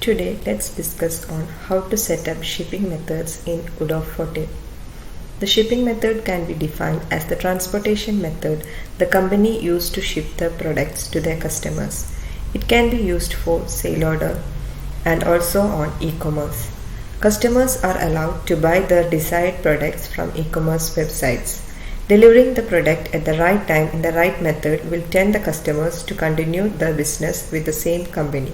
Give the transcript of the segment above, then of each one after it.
Today let's discuss on how to set up shipping methods in Odoo 14. The shipping method can be defined as the transportation method the company used to ship the products to their customers. It can be used for sale order and also on e-commerce. Customers are allowed to buy their desired products from e-commerce websites. Delivering the product at the right time in the right method will tend the customers to continue their business with the same company.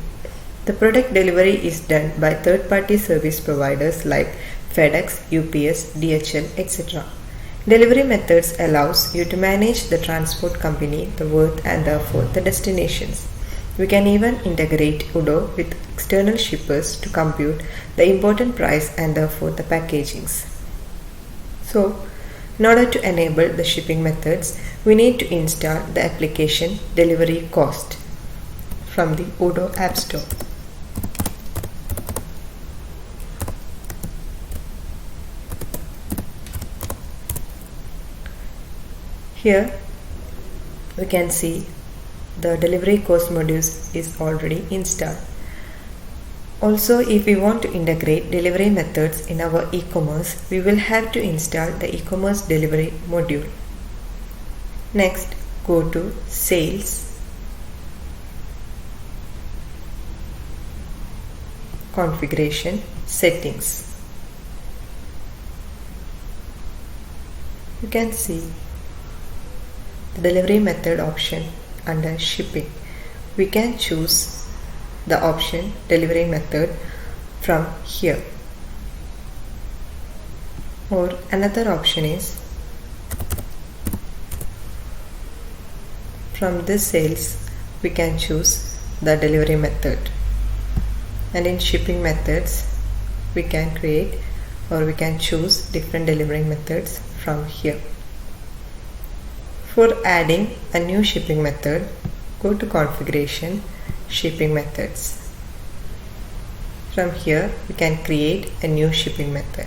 The product delivery is done by third-party service providers like FedEx, UPS, DHL, etc. Delivery methods allows you to manage the transport company, the worth and therefore the destinations. We can even integrate Odoo with external shippers to compute the important price and therefore the packagings. So, in order to enable the shipping methods, we need to install the application Delivery Cost from the Odoo App Store. Here we can see the delivery cost modules is already installed. Also, if we want to integrate delivery methods in our e-commerce, we will have to install the e-commerce delivery module. Next, go to Sales, Configuration, Settings. You can see the delivery method option under shipping. We can choose the option delivery method from here, or another option is from this sales we can choose the delivery method, and in shipping methods we can create or we can choose different delivery methods from here. For adding a new shipping method, go to Configuration, Shipping Methods. From here, we can create a new shipping method.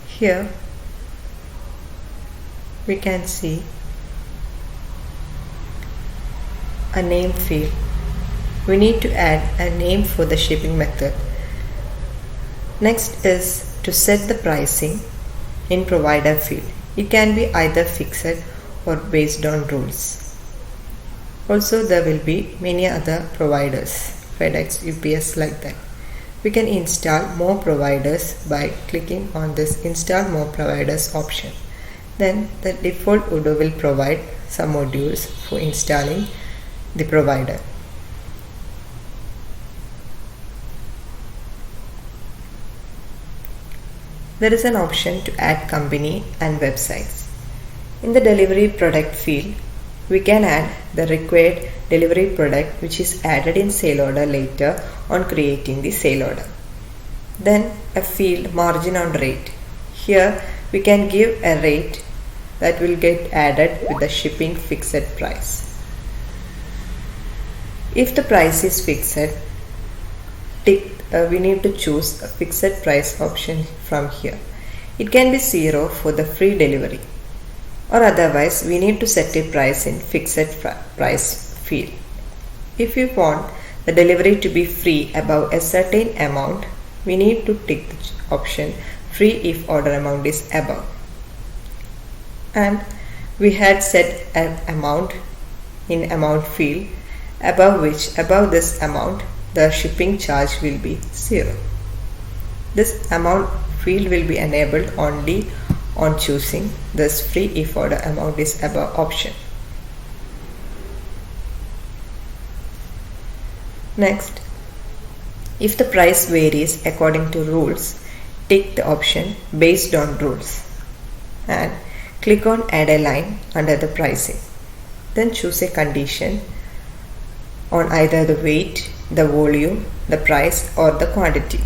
Here, we can see a name field. We need to add a name for the shipping method. Next is to set the pricing in provider field. It can be either fixed or based on rules. Also, there will be many other providers, FedEx, UPS, like that. We can install more providers by clicking on this Install More Providers option. Then the default Odoo will provide some modules for installing the provider. There is an option to add company and websites. In the delivery product field, we can add the required delivery product which is added in sale order later on creating the sale order. Then a field margin on rate. Here we can give a rate that will get added with the shipping fixed price. If the price is fixed, we need to choose a fixed price option from here. It can be 0 for the free delivery, or otherwise we need to set a price in fixed price field. If we want the delivery to be free above a certain amount, we need to tick the option free if order amount is above. And we had set an amount in amount field above this amount the shipping charge will be 0. This amount field will be enabled only on choosing this free if order amount is above option. Next, if the price varies according to rules, tick the option based on rules and click on add a line under the pricing. Then choose a condition on either the weight, the volume, the price or the quantity.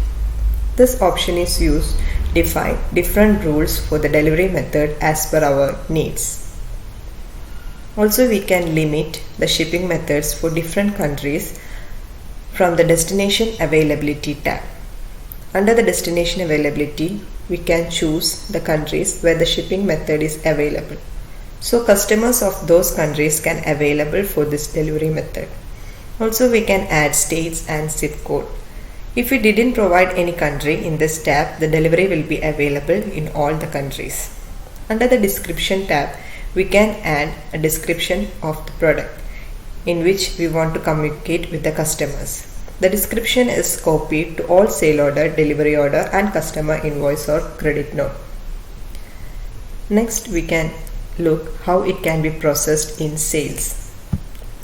This option is used to define different rules for the delivery method as per our needs. Also, we can limit the shipping methods for different countries from the destination availability tab. Under the destination availability, we can choose the countries where the shipping method is available. So customers of those countries can available for this delivery method. Also we can add states and zip code. If we didn't provide any country in this tab, the delivery will be available in all the countries. Under the description tab, we can add a description of the product in which we want to communicate with the customers. The description is copied to all sale order, delivery order and customer invoice or credit note. Next we can look how it can be processed in sales.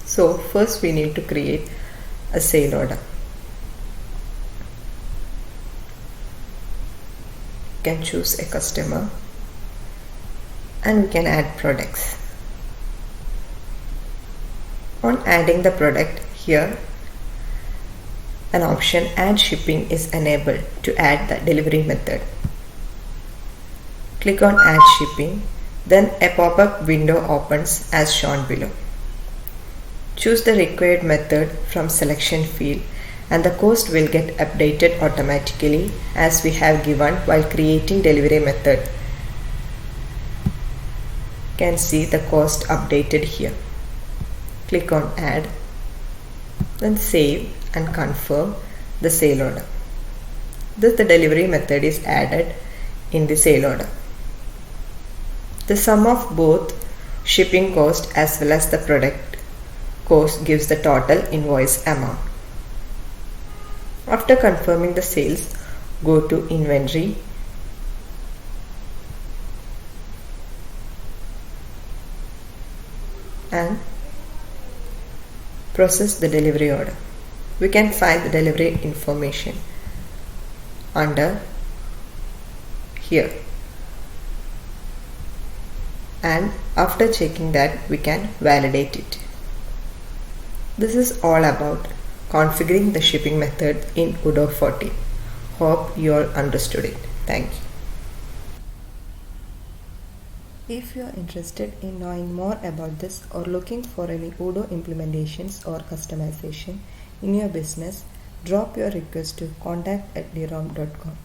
So first we need to create a sale order. You can choose a customer and we can add products. On adding the product, here an option add shipping is enabled to add the delivery method. Click on add shipping, then a pop-up window opens as shown below. Choose the required method from selection field and the cost will get updated automatically as we have given while creating delivery method. You can see the cost updated here. Click on add, then save and confirm the sale order. Thus the delivery method is added in the sale order. The sum of both shipping cost as well as the product cost gives the total invoice amount. After confirming the sales, go to inventory and process the delivery order. We can find the delivery information under here, and after checking that we can validate it. This is all about configuring the shipping method in Odoo 14. Hope you all understood it. Thank you. If you are interested in knowing more about this or looking for any Odoo implementations or customization in your business, drop your request to contact@drom.com.